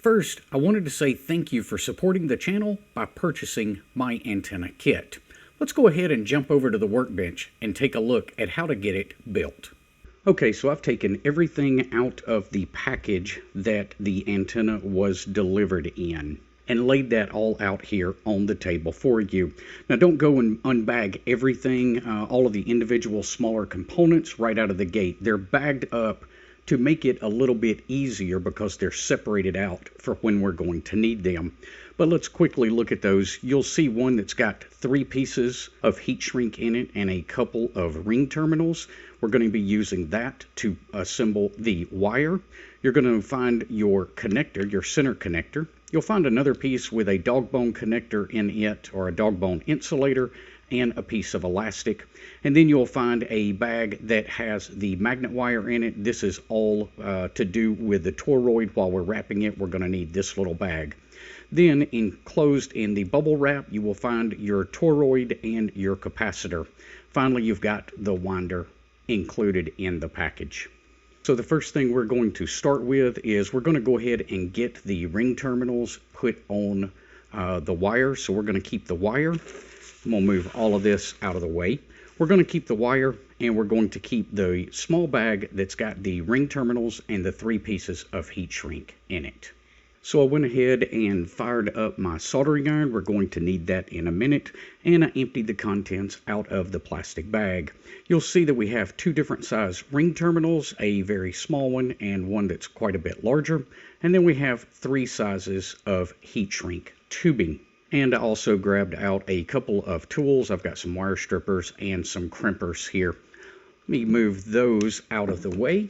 First, I wanted to say thank you for supporting the channel by purchasing my antenna kit. Let's go ahead and jump over to the workbench and take a look at how to get it built. Okay, so I've taken everything out of the package that the antenna was delivered in and laid that all out here on the table for you. Now don't go and unbag everything, all of the individual smaller components right out of the gate. They're bagged up to make it a little bit easier because they're separated out for when we're going to need them. But let's quickly look at those. You'll see one that's got 3 pieces of heat shrink in it and a couple of ring terminals. We're going to be using that to assemble the wire. You're going to find your connector, your center connector. You'll find another piece with a Dogbone connector in it, or a Dogbone Insulator, and a piece of elastic. And then you'll find a bag that has the magnet wire in it. This is all to do with the toroid. While we're wrapping it, we're going to need this little bag. Then enclosed in the bubble wrap, you will find your toroid and your capacitor. Finally, you've got the winder included in the package. So the first thing we're going to start with is we're going to go ahead and get the ring terminals put on the wire. So we're going to keep the wire. I'm going to move all of this out of the way. We're going to keep the wire, and we're going to keep the small bag that's got the ring terminals and the 3 pieces of heat shrink in it. So I went ahead and fired up my soldering iron. We're going to need that in a minute. And I emptied the contents out of the plastic bag. You'll see that we have 2 different size ring terminals, a very small one and one that's quite a bit larger. And then we have 3 sizes of heat shrink tubing. And I also grabbed out a couple of tools. I've got some wire strippers and some crimpers here. Let me move those out of the way.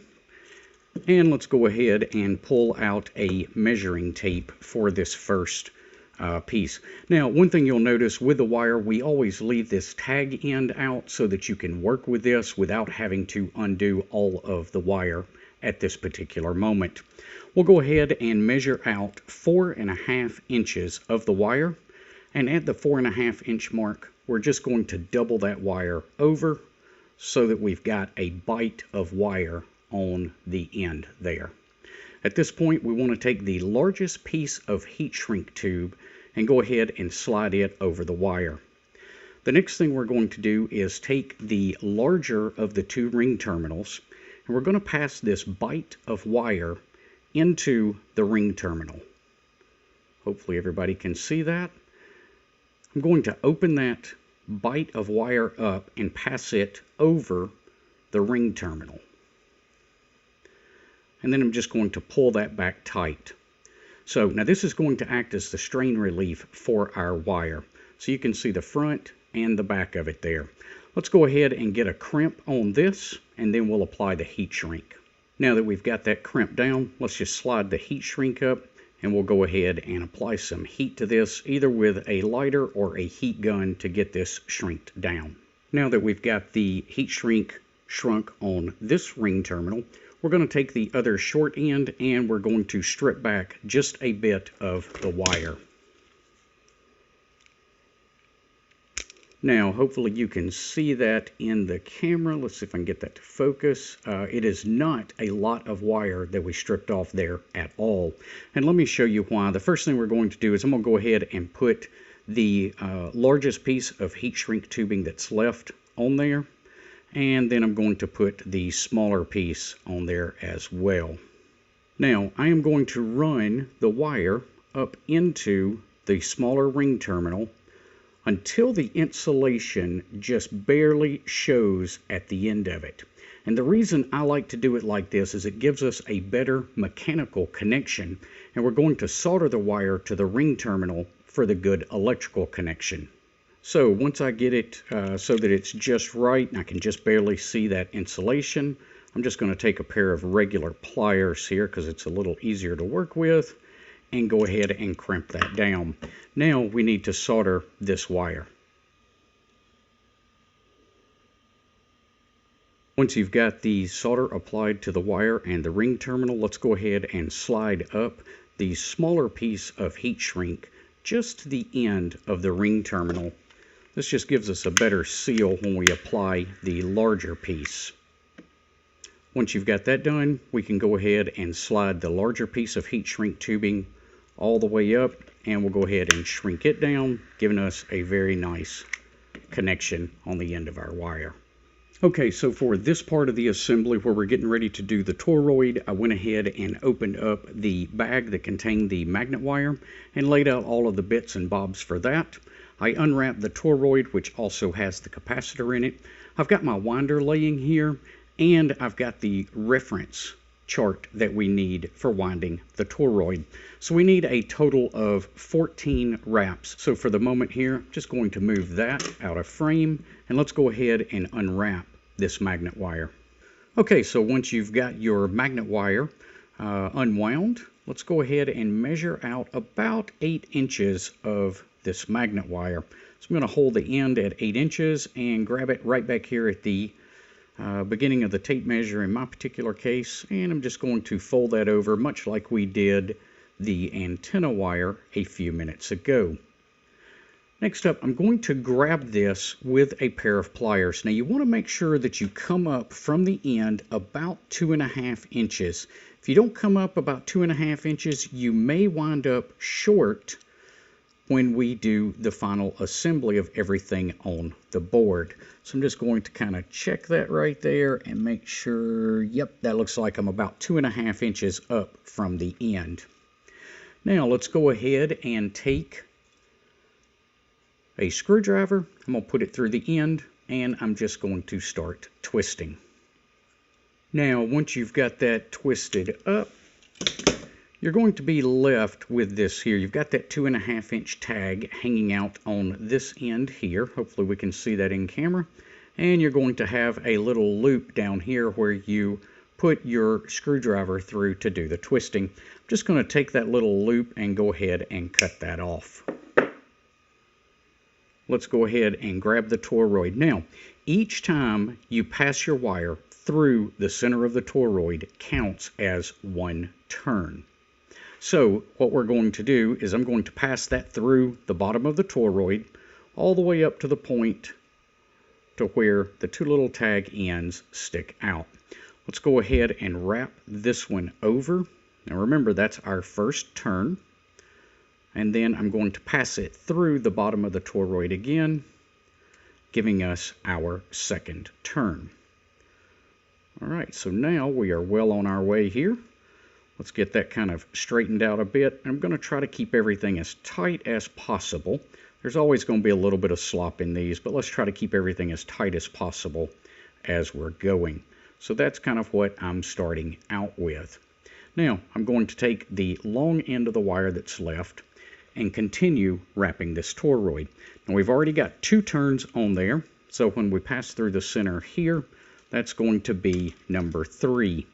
And let's go ahead and pull out a measuring tape for this first piece. Now, one thing you'll notice with the wire, we always leave this tag end out so that you can work with this without having to undo all of the wire at this particular moment. We'll go ahead and measure out 4.5 inches of the wire. And at the 4.5 inch mark, we're just going to double that wire over so that we've got a bight of wire on the end there. At this point, we want to take the largest piece of heat shrink tube and go ahead and slide it over the wire. The next thing we're going to do is take the larger of the 2 ring terminals, and we're going to pass this bight of wire into the ring terminal. Hopefully everybody can see that. I'm going to open that bight of wire up and pass it over the ring terminal. And then I'm just going to pull that back tight. So now this is going to act as the strain relief for our wire. So you can see the front and the back of it there. Let's go ahead and get a crimp on this, and then we'll apply the heat shrink. Now that we've got that crimp down, let's just slide the heat shrink up, and we'll go ahead and apply some heat to this, either with a lighter or a heat gun to get this shrinked down. Now that we've got the heat shrink shrunk on this ring terminal, we're going to take the other short end and we're going to strip back just a bit of the wire. Now, hopefully you can see that in the camera. Let's see if I can get that to focus. It is not a lot of wire that we stripped off there at all. And let me show you why. The first thing we're going to do is I'm going to go ahead and put the largest piece of heat shrink tubing that's left on there. And then I'm going to put the smaller piece on there as well. Now, I am going to run the wire up into the smaller ring terminal until the insulation just barely shows at the end of it. And the reason I like to do it like this is it gives us a better mechanical connection, and we're going to solder the wire to the ring terminal for the good electrical connection. So once I get it so that it's just right and I can just barely see that insulation, I'm just going to take a pair of regular pliers here because it's a little easier to work with, and go ahead and crimp that down. Now we need to solder this wire. Once you've got the solder applied to the wire and the ring terminal, let's go ahead and slide up the smaller piece of heat shrink just to the end of the ring terminal. This just gives us a better seal when we apply the larger piece. Once you've got that done, we can go ahead and slide the larger piece of heat shrink tubing all the way up, and we'll go ahead and shrink it down, giving us a very nice connection on the end of our wire. Okay, so for this part of the assembly where we're getting ready to do the toroid, I went ahead and opened up the bag that contained the magnet wire and laid out all of the bits and bobs for that. I unwrapped the toroid, which also has the capacitor in it. I've got my winder laying here, and I've got the reference chart that we need for winding the toroid. So we need a total of 14 wraps. So for the moment here, I'm just going to move that out of frame, and let's go ahead and unwrap this magnet wire. Okay, so once you've got your magnet wire unwound, let's go ahead and measure out about 8 inches of this magnet wire. So I'm going to hold the end at 8 inches and grab it right back here at the beginning of the tape measure in my particular case, and I'm just going to fold that over much like we did the antenna wire a few minutes ago. Next up, I'm going to grab this with a pair of pliers. Now you want to make sure that you come up from the end about 2.5 inches. If you don't come up about 2.5 inches, you may wind up short when we do the final assembly of everything on the board. So I'm just going to kind of check that right there and make sure, yep, that looks like I'm about 2.5 inches up from the end. Now let's go ahead and take a screwdriver. I'm going to put it through the end, and I'm just going to start twisting. Now once you've got that twisted up, you're going to be left with this here. You've got that 2.5 inch tag hanging out on this end here. Hopefully we can see that in camera. And you're going to have a little loop down here where you put your screwdriver through to do the twisting. I'm just going to take that little loop and go ahead and cut that off. Let's go ahead and grab the toroid. Now, each time you pass your wire through the center of the toroid counts as one turn. So what we're going to do is I'm going to pass that through the bottom of the toroid all the way up to the point to where the two little tag ends stick out. Let's go ahead and wrap this one over. Now remember, that's our first turn. And then I'm going to pass it through the bottom of the toroid again, giving us our second turn. All right, so now we are well on our way here. Let's get that kind of straightened out a bit. I'm going to try to keep everything as tight as possible. There's always going to be a little bit of slop in these, but let's try to keep everything as tight as possible as we're going. So that's kind of what I'm starting out with. Now, I'm going to take the long end of the wire that's left and continue wrapping this toroid. Now, we've already got 2 turns on there, so when we pass through the center here, that's going to be number 3.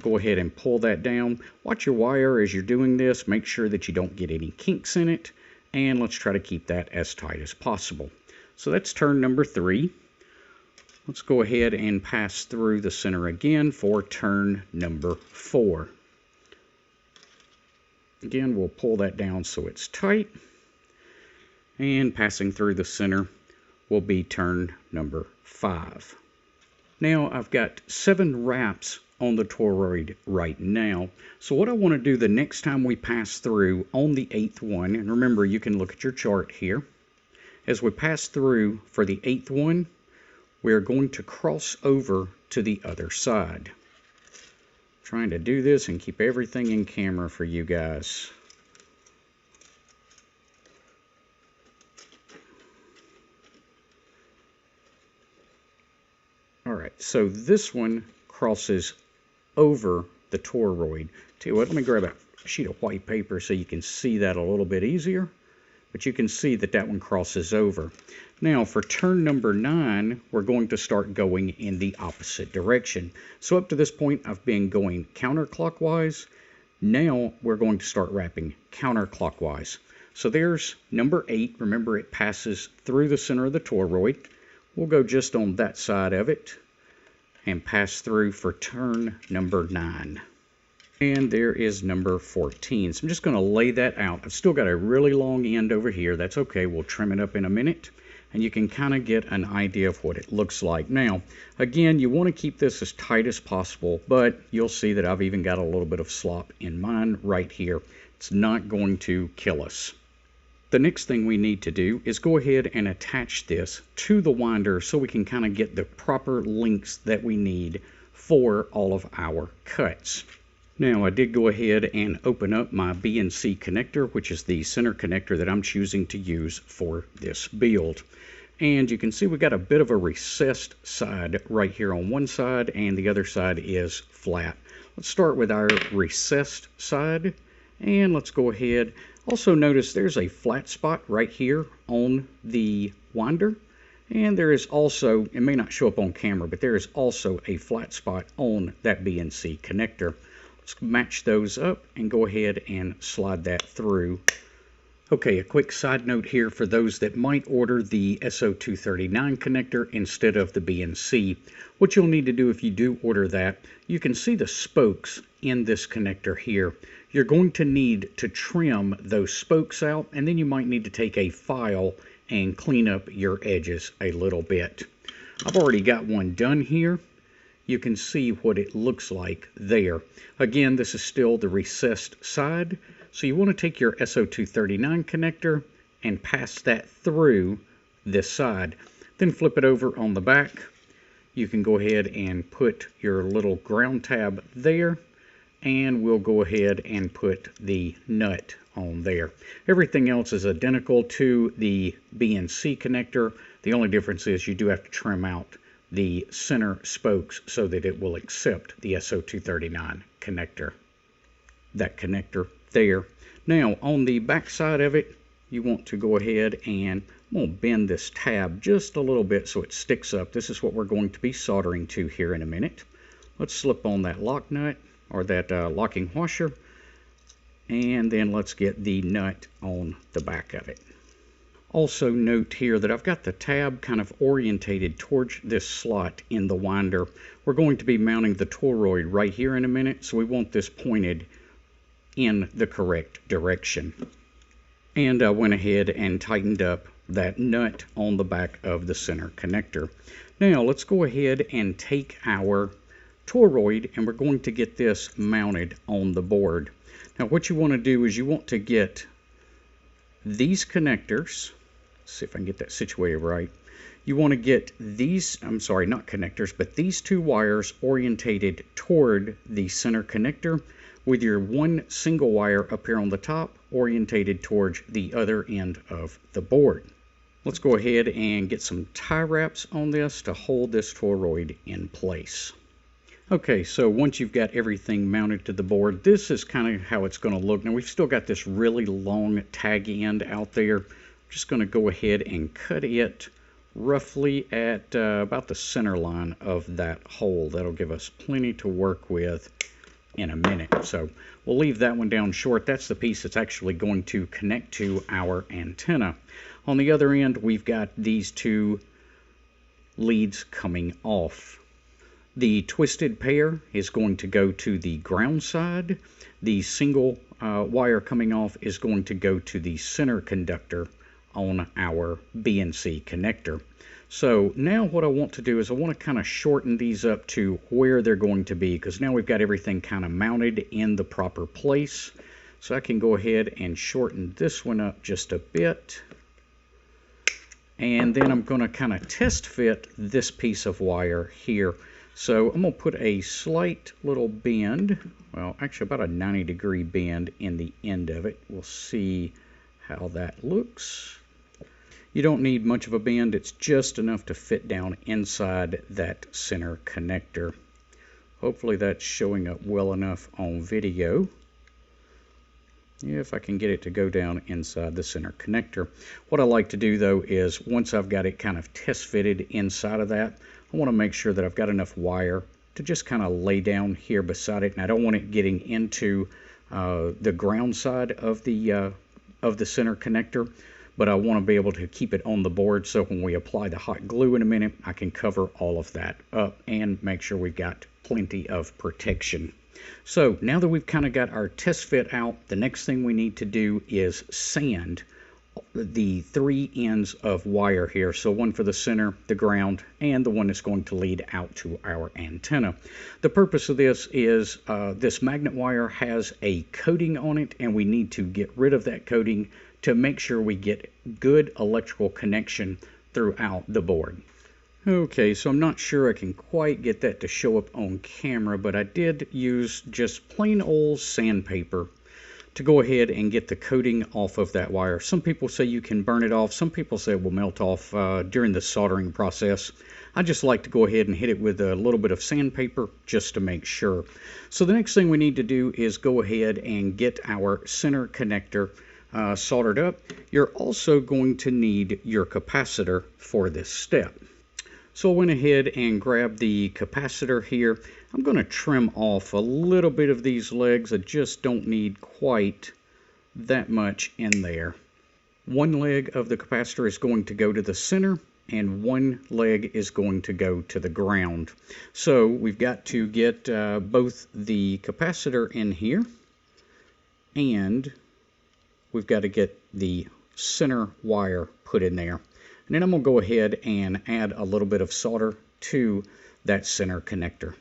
Go ahead and pull that down. Watch your wire as you're doing this. Make sure that you don't get any kinks in it. And let's try to keep that as tight as possible. So that's turn number 3. Let's go ahead and pass through the center again for turn number 4. Again, we'll pull that down so it's tight. And passing through the center will be turn number 5. Now I've got 7 wraps on the toroid right now. So what I want to do the next time we pass through on the 8th one, and remember you can look at your chart here, as we pass through for the 8th one, we're going to cross over to the other side. Trying to do this and keep everything in camera for you guys. Alright, so this one crosses over the toroid. Tell you what, let me grab a sheet of white paper so you can see that a little bit easier. But you can see that that one crosses over. Now for turn number 9, we're going to start going in the opposite direction. So up to this point, I've been going counterclockwise. Now we're going to start wrapping counterclockwise. So there's number 8. Remember, it passes through the center of the toroid. We'll go just on that side of it and pass through for turn number 9. And there is number 14. So I'm just going to lay that out. I've still got a really long end over here. That's okay. We'll trim it up in a minute. And you can kind of get an idea of what it looks like. Now, again, you want to keep this as tight as possible, but you'll see that I've even got a little bit of slop in mine right here. It's not going to kill us. The next thing we need to do is go ahead and attach this to the winder so we can kind of get the proper lengths that we need for all of our cuts. Now, I did go ahead and open up my BNC connector, which is the center connector that I'm choosing to use for this build. And you can see we got a bit of a recessed side right here on one side, and the other side is flat. Let's start with our recessed side, and let's go ahead. Also notice there's a flat spot right here on the winder, and there is also, it may not show up on camera, but there is also a flat spot on that BNC connector. Let's match those up and go ahead and slide that through. Okay, a quick side note here for those that might order the SO239 connector instead of the BNC. What you'll need to do if you do order that, you can see the spokes in this connector here. You're going to need to trim those spokes out, and then you might need to take a file and clean up your edges a little bit. I've already got one done here. You can see what it looks like there. Again, this is still the recessed side. So you want to take your SO239 connector and pass that through this side. Then flip it over on the back. You can go ahead and put your little ground tab there, and we'll go ahead and put the nut on there. Everything else is identical to the BNC connector. The only difference is you do have to trim out the center spokes so that it will accept the SO239 connector. That connector there. Now on the back side of it, you want to go ahead and I'm going to bend this tab just a little bit so it sticks up. This is what we're going to be soldering to here in a minute. Let's slip on that lock nut, or that locking washer, and then let's get the nut on the back of it. Also note here that I've got the tab kind of orientated towards this slot in the winder. We're going to be mounting the toroid right here in a minute, so we want this pointed in the correct direction. And I went ahead and tightened up that nut on the back of the center connector. Now let's go ahead and take our toroid and we're going to get this mounted on the board. Now what you want to do is you want to get these connectors, let's see if I can get that situated right. You want to get these, I'm sorry, not connectors, but these two wires orientated toward the center connector, with your one single wire up here on the top orientated towards the other end of the board. Let's go ahead and get some tie wraps on this to hold this toroid in place. Okay, so once you've got everything mounted to the board, this is kind of how it's going to look. Now we've still got this really long tag end out there. I'm just going to go ahead and cut it roughly at about the center line of that hole. That'll give us plenty to work with in a minute. So we'll leave that one down short. That's the piece that's actually going to connect to our antenna. On the other end, we've got these two leads coming off. The twisted pair is going to go to the ground side. The single wire coming off is going to go to the center conductor on our BNC connector. So now what I want to do is I want to kind of shorten these up to where they're going to be, because now we've got everything kind of mounted in the proper place. So I can go ahead and shorten this one up just a bit. And then I'm going to kind of test fit this piece of wire here. So I'm going to put a slight little bend, well actually about a 90-degree bend in the end of it. We'll see how that looks. You don't need much of a bend, it's just enough to fit down inside that center connector. Hopefully that's showing up well enough on video. If I can get it to go down inside the center connector. What I like to do though is once I've got it kind of test fitted inside of that, I want to make sure that I've got enough wire to just kind of lay down here beside it, and I don't want it getting into the ground side of the center connector. But I want to be able to keep it on the board so when we apply the hot glue in a minute, I can cover all of that up and make sure we've got plenty of protection. So now that we've kind of got our test fit out, the next thing we need to do is sand the three ends of wire here. So one for the center, the ground, and the one that's going to lead out to our antenna. The purpose of this is this magnet wire has a coating on it, and we need to get rid of that coating to make sure we get good electrical connection throughout the board. Okay, so I'm not sure I can quite get that to show up on camera, but I did use just plain old sandpaper to go ahead and get the coating off of that wire. Some people say you can burn it off. Some people say it will melt off during the soldering process. I just like to go ahead and hit it with a little bit of sandpaper just to make sure. So the next thing we need to do is go ahead and get our center connector soldered up. You're also going to need your capacitor for this step. So I went ahead and grabbed the capacitor here. I'm going to trim off a little bit of these legs. I just don't need quite that much in there. One leg of the capacitor is going to go to the center, and one leg is going to go to the ground. So we've got to get both the capacitor in here, and we've got to get the center wire put in there. And then I'm going to go ahead and add a little bit of solder to that center connector.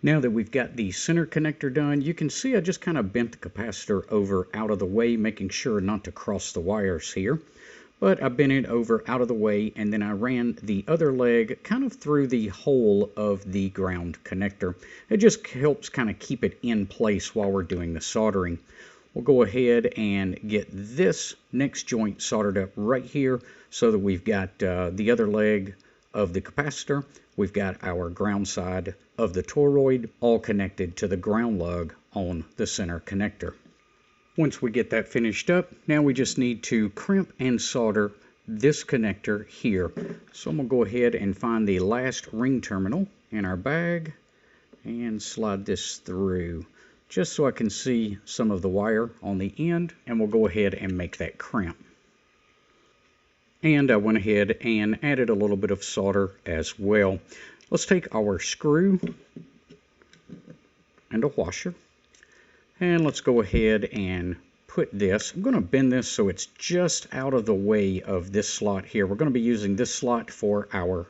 Now that we've got the center connector done, you can see I just kind of bent the capacitor over out of the way, making sure not to cross the wires here. But I bent it over out of the way, and then I ran the other leg kind of through the hole of the ground connector. It just helps kind of keep it in place while we're doing the soldering. We'll go ahead and get this next joint soldered up right here so that we've got the other leg of the capacitor. We've got our ground side of the toroid all connected to the ground lug on the center connector. Once we get that finished up, now we just need to crimp and solder this connector here. So I'm going to go ahead and find the last ring terminal in our bag and slide this through just so I can see some of the wire on the end, and we'll go ahead and make that crimp. And I went ahead and added a little bit of solder as well. Let's take our screw and a washer, and let's go ahead and put this. I'm going to bend this so it's just out of the way of this slot here. We're going to be using this slot for our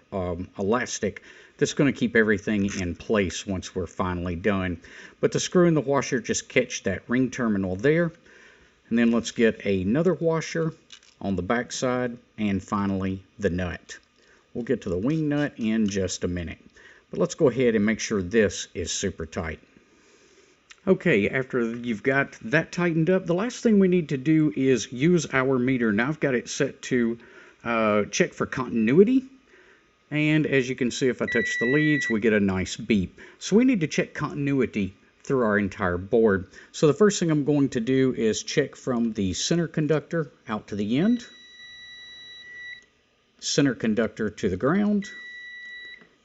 elastic that's going to keep everything in place once we're finally done. But the screw and the washer just catch that ring terminal there. And then let's get another washer on the back side, and finally the nut. We'll get to the wing nut in just a minute. But let's go ahead and make sure this is super tight. Okay, after you've got that tightened up, the last thing we need to do is use our meter. Now I've got it set to check for continuity. And as you can see, if I touch the leads, we get a nice beep. So we need to check continuity through our entire board. So the first thing I'm going to do is check from the center conductor out to the end, center conductor to the ground,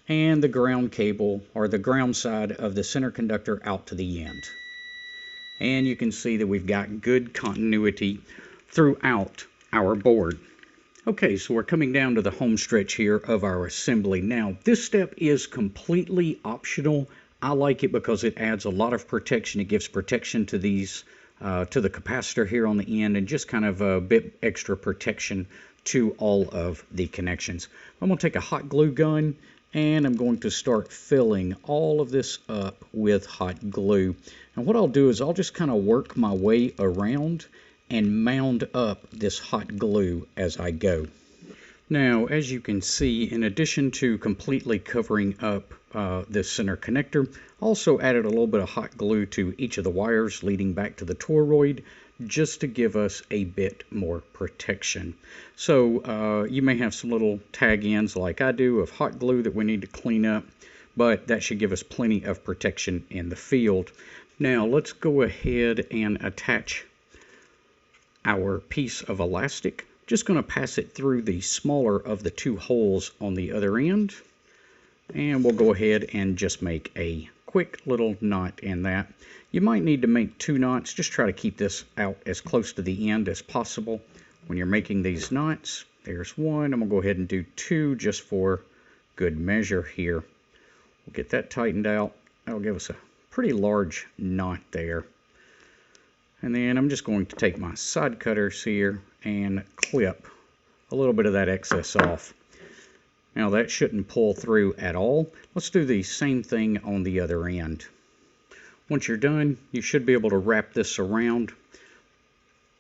and the ground cable, or the ground side of the center conductor out to the end. And you can see that we've got good continuity throughout our board. Okay, so we're coming down to the home stretch here of our assembly. Now, this step is completely optional. I like it because it adds a lot of protection. It gives protection to these, to the capacitor here on the end, and just kind of a bit extra protection to all of the connections. I'm going to take a hot glue gun, and I'm going to start filling all of this up with hot glue. And what I'll do is I'll just kind of work my way around and mound up this hot glue as I go. Now, as you can see, in addition to completely covering up this center connector, also added a little bit of hot glue to each of the wires leading back to the toroid, just to give us a bit more protection. So you may have some little tag ends like I do of hot glue that we need to clean up, but that should give us plenty of protection in the field. Now let's go ahead and attach our piece of elastic. Just going to pass it through the smaller of the two holes on the other end, and we'll go ahead and just make a quick little knot in that. You might need to make 2 knots. Just try to keep this out as close to the end as possible when you're making these knots. There's 1. I'm going to go ahead and do 2 just for good measure here. We'll get that tightened out. That'll give us a pretty large knot there. And then I'm just going to take my side cutters here and clip a little bit of that excess off. Now that shouldn't pull through at all. Let's do the same thing on the other end. Once you're done, you should be able to wrap this around.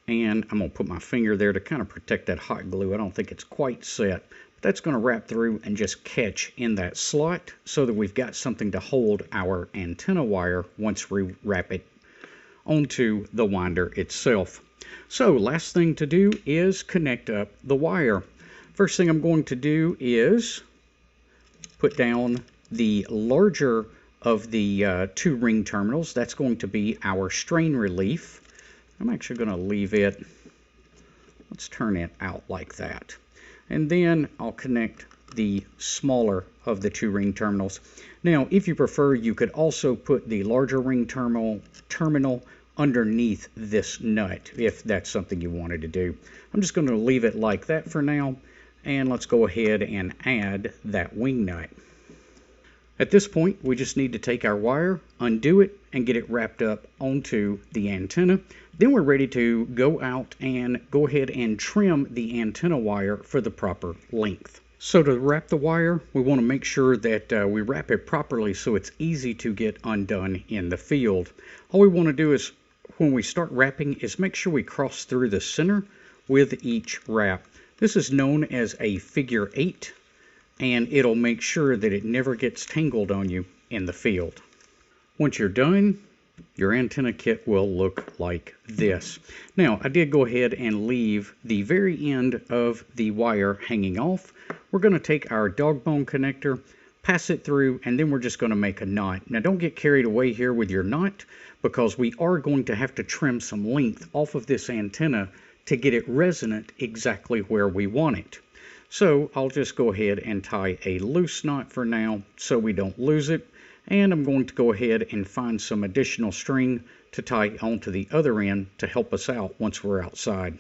And I'm going to put my finger there to kind of protect that hot glue. I don't think it's quite set. But that's going to wrap through and just catch in that slot so that we've got something to hold our antenna wire once we wrap it onto the winder itself. So last thing to do is connect up the wire. First thing I'm going to do is put down the larger of the two ring terminals. That's going to be our strain relief. I'm actually going to leave it, let's turn it out like that. And then I'll connect the smaller of the two ring terminals. Now, if you prefer, you could also put the larger ring terminal underneath this nut, if that's something you wanted to do. I'm just going to leave it like that for now, and let's go ahead and add that wing nut. At this point, we just need to take our wire, undo it, and get it wrapped up onto the antenna. Then we're ready to go out and go ahead and trim the antenna wire for the proper length. So to wrap the wire, we want to make sure that we wrap it properly so it's easy to get undone in the field. All we want to do is, when we start wrapping, is make sure we cross through the center with each wrap. This is known as a figure 8, and it'll make sure that it never gets tangled on you in the field. Once you're done, your antenna kit will look like this. Now, I did go ahead and leave the very end of the wire hanging off. We're going to take our dog bone connector, pass it through, and then we're just going to make a knot. Now, don't get carried away here with your knot, because we are going to have to trim some length off of this antenna to get it resonant exactly where we want it. So I'll just go ahead and tie a loose knot for now so we don't lose it. And I'm going to go ahead and find some additional string to tie onto the other end to help us out once we're outside.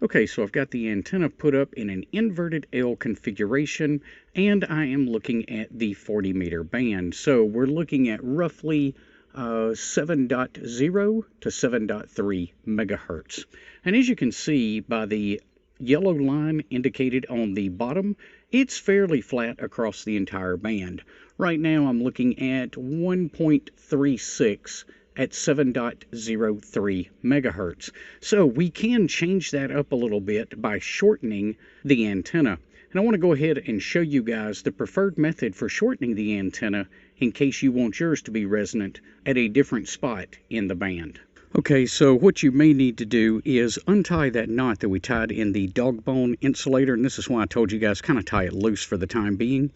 Okay, so I've got the antenna put up in an inverted L configuration, and I am looking at the 40 meter band. So we're looking at roughly 7.0 to 7.3 megahertz. And as you can see by the yellow line indicated on the bottom, it's fairly flat across the entire band. Right now I'm looking at 1.36 at 7.03 megahertz. So we can change that up a little bit by shortening the antenna. And I want to go ahead and show you guys the preferred method for shortening the antenna in case you want yours to be resonant at a different spot in the band. Okay, so what you may need to do is untie that knot that we tied in the Dogbone Insulator, and this is why I told you guys kind of tie it loose for the time being.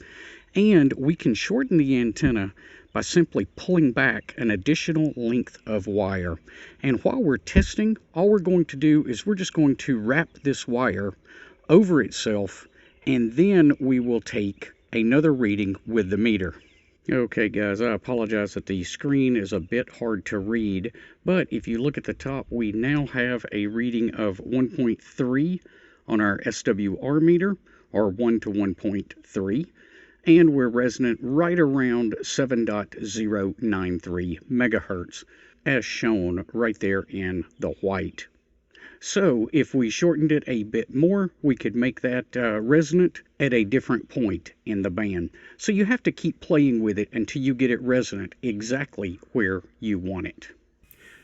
And we can shorten the antenna by simply pulling back an additional length of wire. And while we're testing, all we're going to do is we're just going to wrap this wire over itself, and then we will take another reading with the meter. Okay guys, I apologize that the screen is a bit hard to read, but if you look at the top, we now have a reading of 1.3 on our SWR meter, or 1 to 1.3, and we're resonant right around 7.093 megahertz, as shown right there in the white. So if we shortened it a bit more, we could make that resonant at a different point in the band. So you have to keep playing with it until you get it resonant exactly where you want it.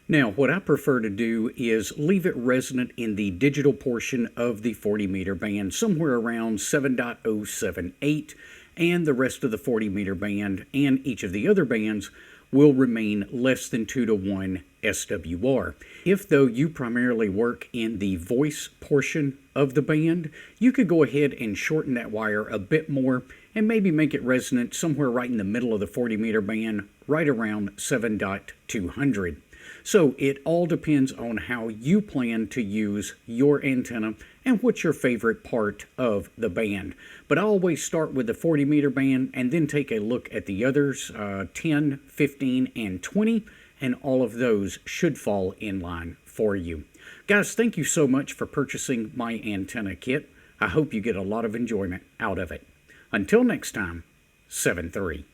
Now, what I prefer to do is leave it resonant in the digital portion of the 40 meter band, somewhere around 7.078, and the rest of the 40 meter band and each of the other bands will remain less than 2 to 1 SWR. If, though, you primarily work in the voice portion of the band, you could go ahead and shorten that wire a bit more and maybe make it resonant somewhere right in the middle of the 40 meter band, right around 7.200. So it all depends on how you plan to use your antenna and what's your favorite part of the band. But I always start with the 40 meter band and then take a look at the others, 10, 15, and 20, and all of those should fall in line for you. Guys, thank you so much for purchasing my antenna kit. I hope you get a lot of enjoyment out of it. Until next time, 7-3.